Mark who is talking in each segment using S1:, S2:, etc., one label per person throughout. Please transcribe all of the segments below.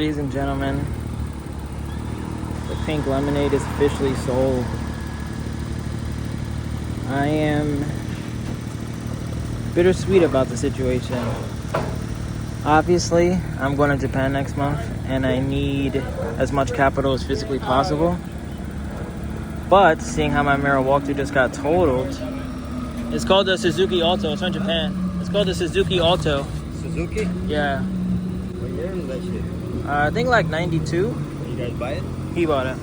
S1: Ladies and gentlemen, the pink lemonade is officially sold. I am bittersweet about the situation. Obviously, I'm going to Japan next month and I need as much capital as physically possible. But seeing how my mirror walkthrough just got totaled, it's called the Suzuki Alto. It's from Japan. It's called the Suzuki Alto.
S2: Suzuki?
S1: Yeah.
S2: What year is that shit?
S1: I think like 92.
S2: You guys buy it?
S1: He bought it.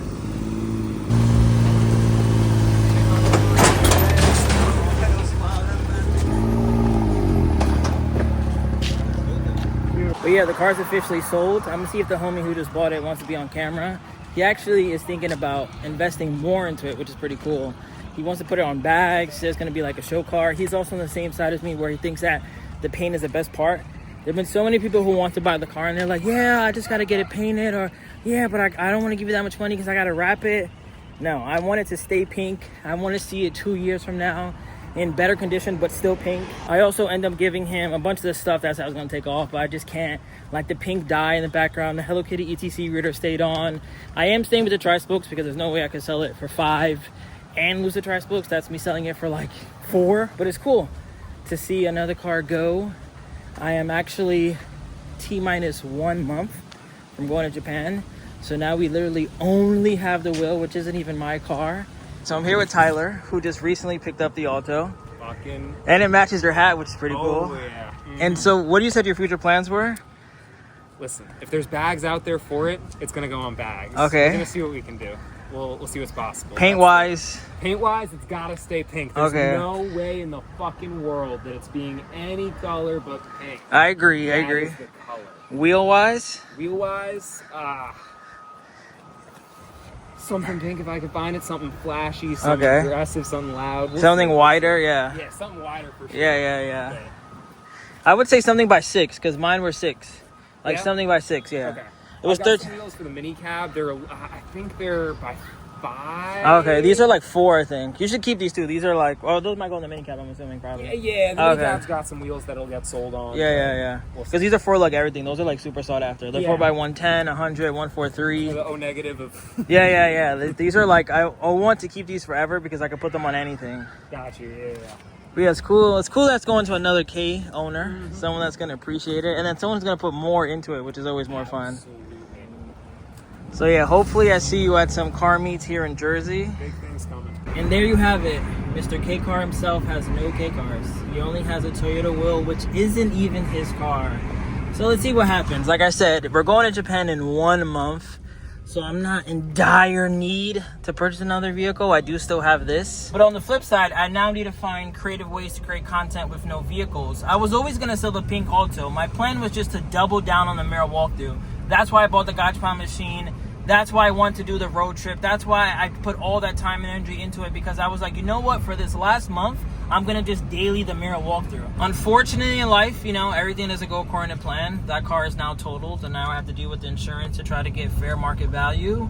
S1: But yeah, the car's officially sold. I'm gonna see if the homie who just bought it wants to be on camera. He actually is thinking about investing more into it, which is pretty cool. He wants to put it on bags. Says it's gonna be like a show car. He's also on the same side as me where he thinks that the paint is the best part. There've been so many people who want to buy the car and they're like, yeah, I just gotta get it painted, or yeah, but I don't want to give you that much money because I gotta wrap it. No, I want it to stay pink. I want to see it 2 years from now in better condition, but still pink. I also end up giving him a bunch of the stuff that I was gonna take off, but I just can't. Like the pink dye in the background, the Hello Kitty ETC reader stayed on. I am staying with the tri-spokes because there's no way I could sell it for $5 and lose the tri-spokes. That's me selling it for like $4, but it's cool to see another car go. I am actually T-minus 1 month from going to Japan. So now we literally only have the wheel, which isn't even my car. So I'm here with Tyler, who just recently picked up the Alto. And it matches your hat, which is pretty cool.
S3: Yeah.
S1: And so what you said your future plans were?
S3: Listen, if there's bags out there for it, it's gonna go on bags.
S1: Okay.
S3: We're gonna see what we can do. We'll see what's possible.
S1: Paint-wise?
S3: Paint-wise, it's gotta stay pink. There's
S1: Okay.
S3: no way in the fucking world that it's being any color but pink.
S1: I agree,
S3: That
S1: I agree.
S3: is the color.
S1: Wheel-wise?
S3: Wheel-wise, something pink if I can find it. Something flashy, something
S1: Okay.
S3: aggressive, something loud. We'll
S1: Something
S3: see.
S1: wider, yeah.
S3: Yeah, something wider for sure.
S1: Yeah. I would say something by 6, because mine were 6. Like
S3: Yeah?
S1: something by 6, yeah.
S3: Okay.
S1: It was
S3: I got
S1: 13.
S3: some wheels for the mini cab. They're, I think they're by 5.
S1: Okay, these are like 4, I think. You should keep these 2. These are like, oh, those might go in the mini cab, I'm assuming, probably.
S3: Yeah. The
S1: Okay.
S3: mini cab's got some wheels that'll get sold on.
S1: Yeah.
S3: We'll see.
S1: Because these are for like everything. Those are like super sought after. They're
S3: Yeah.
S1: 4x110, 100, 143.
S3: The O negative of.
S1: Yeah. These are like, I want to keep these forever because I could put them on anything.
S3: Got you. Yeah.
S1: But yeah, it's cool. It's cool that's going to another K owner, someone that's going to appreciate it. And then someone's going to put more into it, which is always more fun.
S3: Absolutely.
S1: So yeah, hopefully I see you at some car meets here in Jersey.
S3: Big things coming.
S1: And there you have it. Mr. K Car himself has no K cars. He only has a Toyota Will, which isn't even his car. So let's see what happens. Like I said, we're going to Japan in 1 month. So I'm not in dire need to purchase another vehicle. I do still have this. But on the flip side, I now need to find creative ways to create content with no vehicles. I was always going to sell the pink Alto. My plan was just to double down on the mirror walkthrough. That's why I bought the Gachapon machine. That's why I wanted to do the road trip. That's why I put all that time and energy into it, because I was like, you know what? For this last month, I'm going to just daily the mirror walkthrough. Unfortunately in life, you know, everything doesn't go according to plan. That car is now totaled, and now I have to deal with the insurance to try to get fair market value.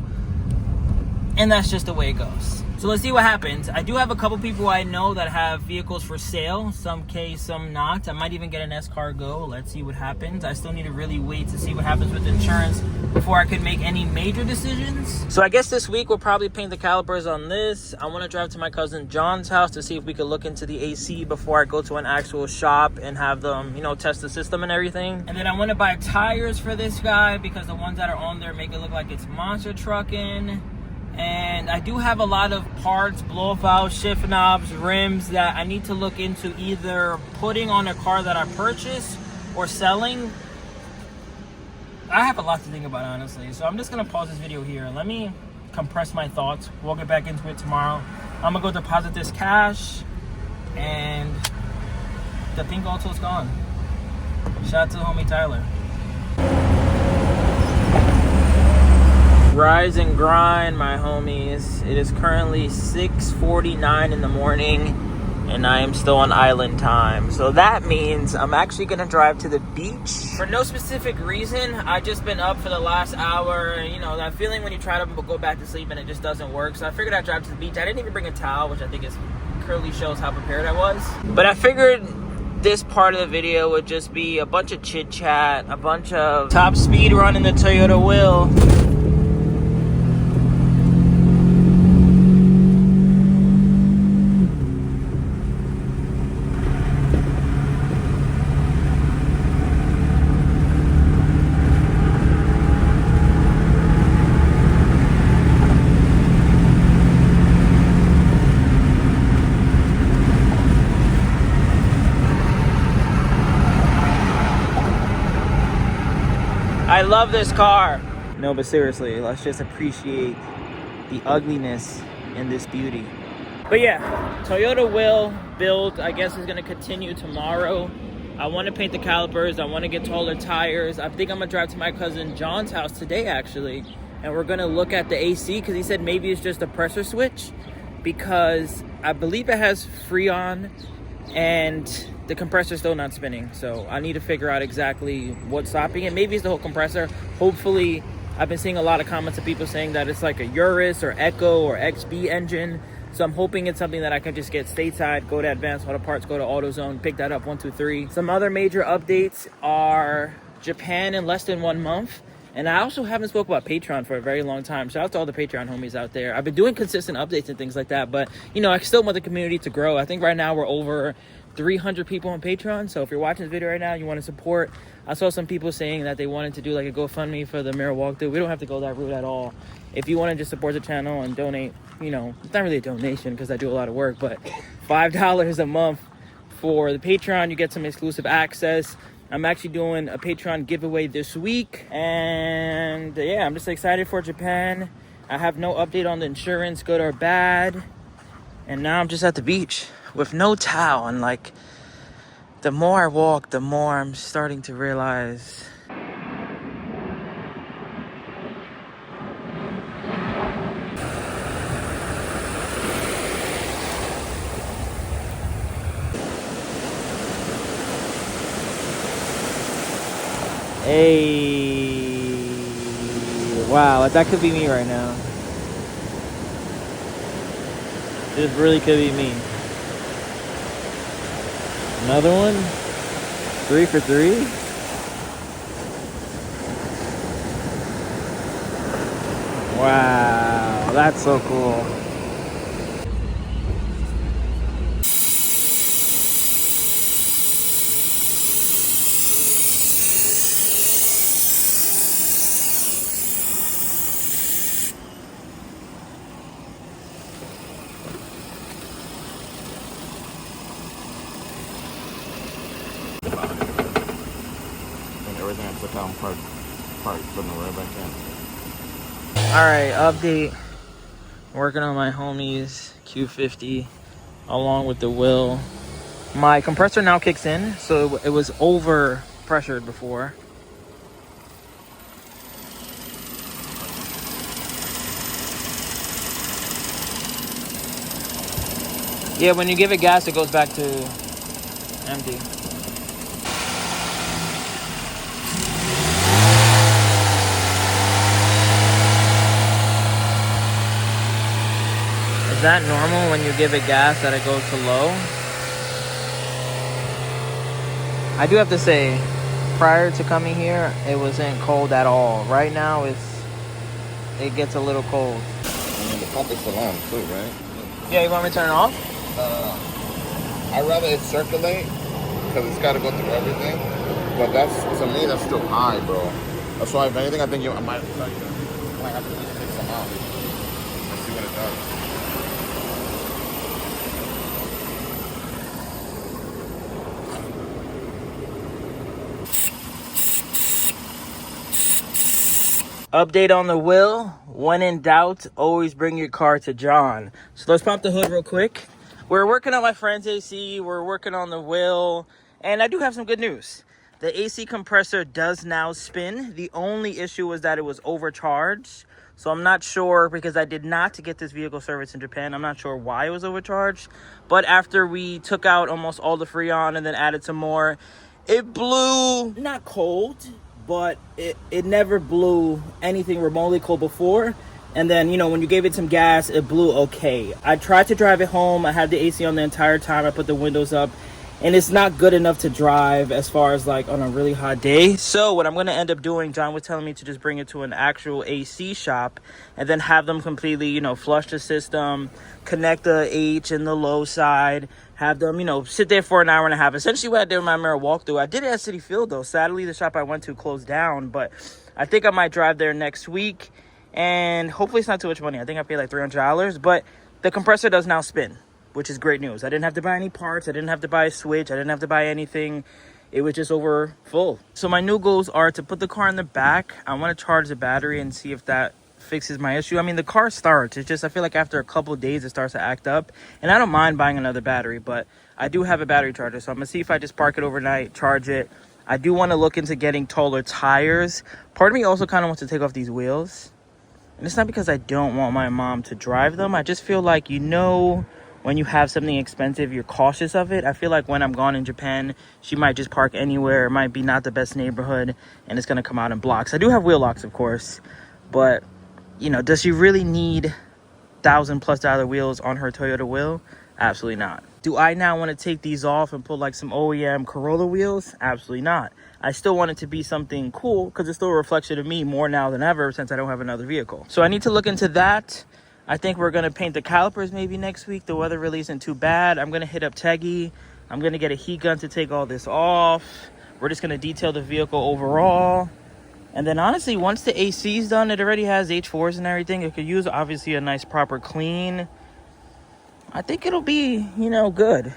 S1: And that's just the way it goes. So let's see what happens. I do have a couple people I know that have vehicles for sale. Some K, some not. I might even get an S-Cargo. Let's see what happens. I still need to really wait to see what happens with insurance before I could make any major decisions. So I guess this week we'll probably paint the calipers on this. I want to drive to my cousin John's house to see if we could look into the AC before I go to an actual shop and have them, you know, test the system and everything. And then I want to buy tires for this guy because the ones that are on there make it look like it's monster trucking. And I do have a lot of parts, blow valves, shift knobs, rims that I need to look into either putting on a car that I purchased or selling. I have a lot to think about, honestly. So I'm just going to pause this video here. Let me compress my thoughts. We'll get back into it tomorrow. I'm going to go deposit this cash. And the pink Alto's gone. Shout out to the homie Tyler. Rise and grind, my homies. It is currently 6:49 in the morning and I am still on island time. So that means I'm actually gonna drive to the beach. For no specific reason, I've just been up for the last hour. You know, that feeling when you try to go back to sleep and it just doesn't work. So I figured I'd drive to the beach. I didn't even bring a towel, which I think clearly shows how prepared I was. But I figured this part of the video would just be a bunch of chit chat, a bunch of top speed running the Toyota Will. I love this car. No, but seriously, let's just appreciate the ugliness in this beauty. But yeah, Toyota Will build, I guess, is gonna continue tomorrow. I want to paint the calipers. I want to get taller tires. I think I'm gonna drive to my cousin John's house today, actually, and we're gonna look at the AC because he said maybe it's just a pressure switch, because I believe it has Freon and the compressor's still not spinning. So I need to figure out exactly what's stopping it. Maybe it's the whole compressor. Hopefully, I've been seeing a lot of comments of people saying that it's like a Urus or Echo or XB engine. So I'm hoping it's something that I can just get stateside, go to Advanced Auto Parts, go to AutoZone, pick that up, 123. Some other major updates are Japan in less than 1 month. And I also haven't spoke about Patreon for a very long time. Shout out to all the Patreon homies out there. I've been doing consistent updates and things like that, but you know, I still want the community to grow. I think right now we're over 300 people on Patreon. So if you're watching this video right now, you want to support. I saw some people saying that they wanted to do like a GoFundMe for the mirror walkthrough. We don't have to go that route at all. If you want to just support the channel and donate, you know, it's not really a donation because I do a lot of work, but $5 a month for the Patreon, you get some exclusive access. I'm actually doing a Patreon giveaway this week. And yeah, I'm just excited for Japan. I have no update on the insurance, good or bad. And now I'm just at the beach with no towel. And like, the more I walk, the more I'm starting to realize hey, wow, that could be me right now. This really could be me. Another one? 3 for 3? Wow, that's so cool.
S2: Everything I took out and parked, putting it right back in.
S1: Alright, update. Working on my homies Q50 along with the Will. My compressor now kicks in, so it was over pressured before. Yeah, when you give it gas, it goes back to empty. Is that normal when you give it gas that it goes to low? I do have to say, prior to coming here, it wasn't cold at all. Right now, it gets a little cold.
S2: And the pump is still on too, right?
S1: Yeah, you want me to turn it off?
S2: I'd rather it circulate because it's got to go through everything. But to me, that's still high, bro. That's why, if anything, I think I might have to take some out and see what it does.
S1: Update on the Will. When in doubt, always bring your car to John. So let's pop the hood real quick. We're working on my friend's AC. We're working on the Will. And I do have some good news. The AC compressor does now spin. The only issue was that it was overcharged. So I'm not sure, because I did not get this vehicle serviced in Japan. I'm not sure why it was overcharged. But after we took out almost all the Freon and then added some more, it blew, not cold, but it never blew anything remotely cold before. And then, you know, when you gave it some gas, it blew okay. I tried to drive it home. I had the AC on the entire time. I put the windows up. and it's not good enough to drive as far as like on a really hot day. So what I'm going to end up doing, John was telling me to just bring it to an actual AC shop and then have them completely, you know, flush the system, connect the H and the low side, have them, you know, sit there for an hour and a half. Essentially what I did with my mirror walkthrough. I did it at City Field though. Sadly, the shop I went to closed down, but I think I might drive there next week, and hopefully it's not too much money. I think I paid like $300, but the compressor does now spin, which is great news. I didn't have to buy any parts. I didn't have to buy a switch. I didn't have to buy anything. It was just over full. So my new goals are to put the car in the back. I want to charge the battery and see if that fixes my issue. I mean, the car starts. It's just, I feel like after a couple of days, it starts to act up. And I don't mind buying another battery, but I do have a battery charger. So I'm going to see if I just park it overnight, charge it. I do want to look into getting taller tires. Part of me also kind of wants to take off these wheels. And it's not because I don't want my mom to drive them. I just feel like, you know, when you have something expensive, you're cautious of it. I feel like when I'm gone in Japan, she might just park anywhere. It might be not the best neighborhood, and it's going to come out in blocks. I do have wheel locks, of course. But, you know, does she really need $1,000+ wheels on her Toyota wheel? Absolutely not. Do I now want to take these off and put like some OEM Corolla wheels? Absolutely not. I still want it to be something cool because it's still a reflection of me more now than ever since I don't have another vehicle. So I need to look into that. I think we're going to paint the calipers maybe next week. The weather really isn't too bad. I'm going to hit up Teggy. I'm going to get a heat gun to take all this off. We're just going to detail the vehicle overall. And then honestly, once the AC is done, it already has H4s and everything. It could use obviously a nice proper clean. I think it'll be, you know, good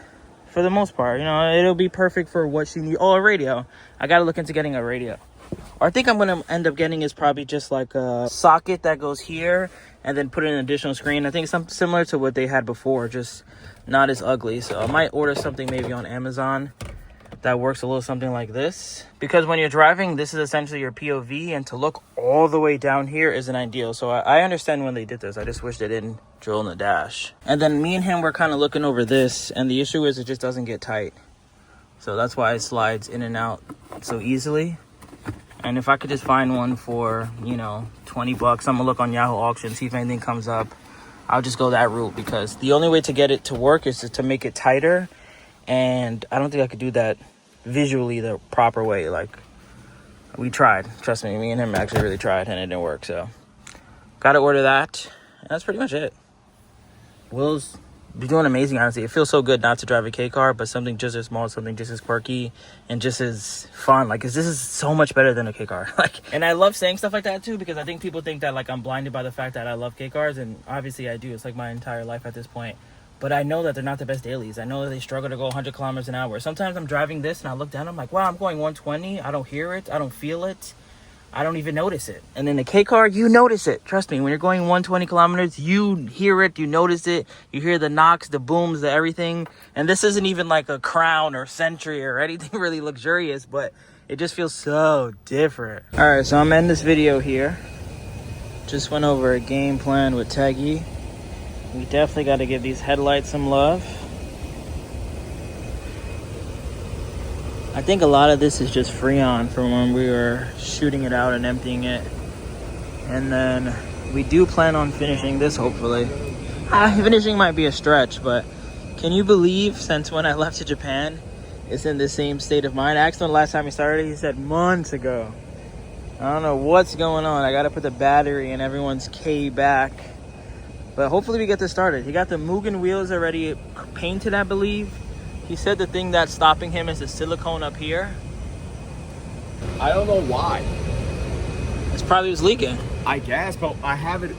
S1: for the most part. You know, it'll be perfect for what she needs. Oh, a radio. I got to look into getting a radio. Or I think I'm going to end up getting is probably just like a socket that goes here and then put in an additional screen. I think something similar to what they had before, just not as ugly. So I might order something maybe on Amazon that works a little something like this. Because when you're driving, this is essentially your POV, and to look all the way down here isn't ideal. So I understand when they did this. I just wish they didn't drill in the dash. And then me and him were kind of looking over this, and the issue is it just doesn't get tight. So that's why it slides in and out so easily. And if I could just find one for, you know, $20, I'm gonna look on Yahoo Auction, see if anything comes up. I'll just go that route, because the only way to get it to work is to make it tighter. And I don't think I could do that visually the proper way. Like, we tried. Trust me and him actually really tried, and it didn't work. So, gotta order that. And that's pretty much it. Will's be doing amazing, honestly. It feels so good not to drive a K car, but something just as small, something just as quirky, and just as fun. Like, this is so much better than a K car. Like, and I love saying stuff like that too, because I think people think that like I'm blinded by the fact that I love K cars, and obviously I do. It's like my entire life at this point. But I know that they're not the best dailies. I know that they struggle to go 100 kilometers an hour. Sometimes I'm driving this and I look down, I'm like, wow, I'm going 120. I don't hear it. I don't feel it. I don't even notice it. And in the K car, you notice it. Trust me, when you're going 120 kilometers, you hear it, you notice it. You hear the knocks, the booms, the everything. And this isn't even like a Crown or Century or anything really luxurious, but it just feels so different. All right, so I'm ending this video here. Just went over a game plan with Teggy. We definitely got to give these headlights some love. I think a lot of this is just Freon from when we were shooting it out and emptying it. And then we do plan on finishing this, hopefully. Finishing might be a stretch, but can you believe since when I left to Japan, it's in the same state of mind? I asked him the last time he started, he said months ago. I don't know what's going on. I got to put the battery in everyone's K back. But hopefully we get this started. He got the Mugen wheels already painted, I believe. He said the thing that's stopping him is the silicone up here.
S3: I don't know why.
S1: It's probably was leaking.
S3: I guess, but I have it.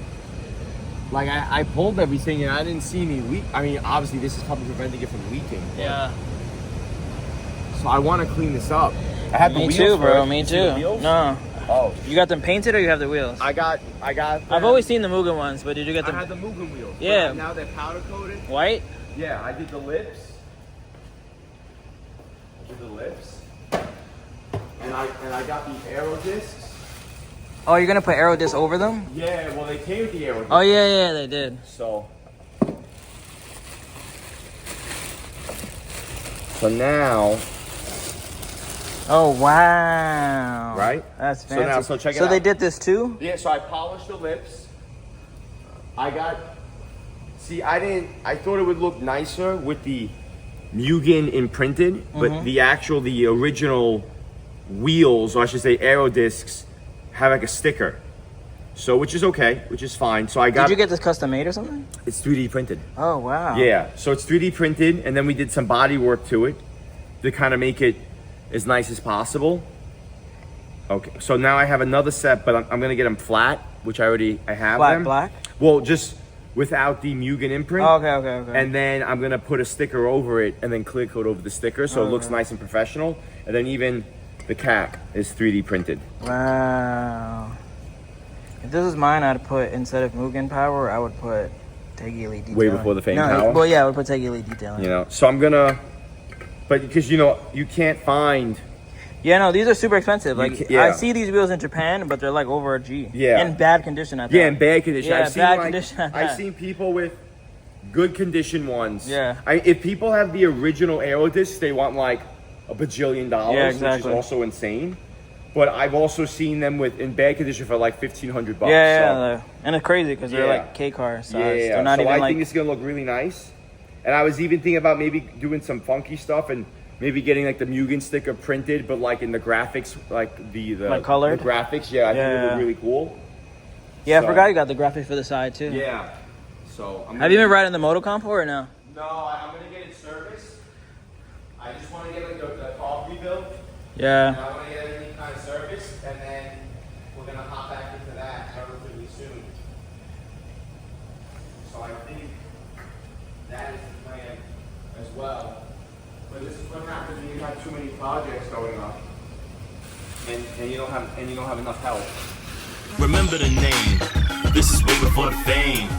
S3: Like, I pulled everything and I didn't see any leak. I mean, obviously this is probably preventing it from leaking.
S1: Yeah.
S3: So I want to clean this up. I had the wheels
S1: too, bro.
S3: first.
S1: Me
S3: You see the
S1: too.
S3: wheels?
S1: No.
S3: Oh.
S1: You got them painted or you have the wheels?
S3: I got.
S1: I've always seen the Mugen ones, but did you get them?
S3: I had the Mugen wheels.
S1: Yeah.
S3: But now they're powder coated.
S1: White?
S3: Yeah, I did the lips. And I got the aero discs.
S1: Oh, you're gonna put aero disc over them?
S3: Yeah, well they came with the aero discs.
S1: Oh yeah, they did.
S3: So now.
S1: Oh wow!
S3: Right?
S1: That's fancy.
S3: So check it out.
S1: So they did this too?
S3: Yeah. So I polished the lips. I thought it would look nicer with the Mugen imprinted, but the original wheels, or I should say aero discs, have like a sticker. So, which is okay, which is fine. So I got.
S1: Did you get this custom made or something?
S3: It's 3D printed.
S1: Oh wow.
S3: Yeah, so it's 3D printed, and then we did some body work to it to kind of make it as nice as possible. Okay, so now I have another set, but I'm gonna get them flat, which I have
S1: Flat
S3: them.
S1: black?
S3: Well, just without the Mugen imprint.
S1: Oh, okay.
S3: And then I'm gonna put a sticker over it, and then clear coat over the sticker, so it looks nice and professional. And then even the cap is 3D printed.
S1: Wow. If this was mine, I'd put, instead of Mugen power, I would put Teggy Elite detailing.
S3: Way before the Fame power?
S1: Well, yeah, I would put Teggy Elite detailing.
S3: You know, so I'm gonna, but because you can't find.
S1: Yeah, no, these are super expensive. Like,
S3: yeah.
S1: I see these wheels in Japan, but they're like over a G.
S3: Yeah.
S1: In bad condition, I think.
S3: Yeah, in bad condition.
S1: Yeah,
S3: I've seen,
S1: bad
S3: like,
S1: condition.
S3: I've seen people with good condition ones.
S1: Yeah.
S3: If people have the original aero discs, they want like $1 bajillion,
S1: Yeah, exactly.
S3: which is also insane. But I've also seen them in bad condition for like $1,500.
S1: Yeah, and it's crazy because they're
S3: Yeah.
S1: like K-car size.
S3: Yeah,
S1: They're not
S3: so
S1: even
S3: I
S1: like.
S3: think it's gonna look really nice. And I was even thinking about maybe doing some funky stuff and maybe getting like the Mugen sticker printed, but like in the graphics, like the
S1: Like colored?
S3: the graphics. Yeah, I think it would look really cool.
S1: Yeah, I
S3: So-
S1: forgot you got the graphic for the side too.
S3: Yeah. So
S1: Have you been riding the Motocomp or no?
S3: No, I'm gonna get it serviced. I just want to get like the car rebuilt.
S1: Yeah.
S3: And I want to get everything kind of serviced, and then we're gonna hop back into that relatively soon. So I think that is the plan as well. But this is what happens when you have too many projects going on, and you don't have enough help.
S4: Remember the name. This is way before the fame.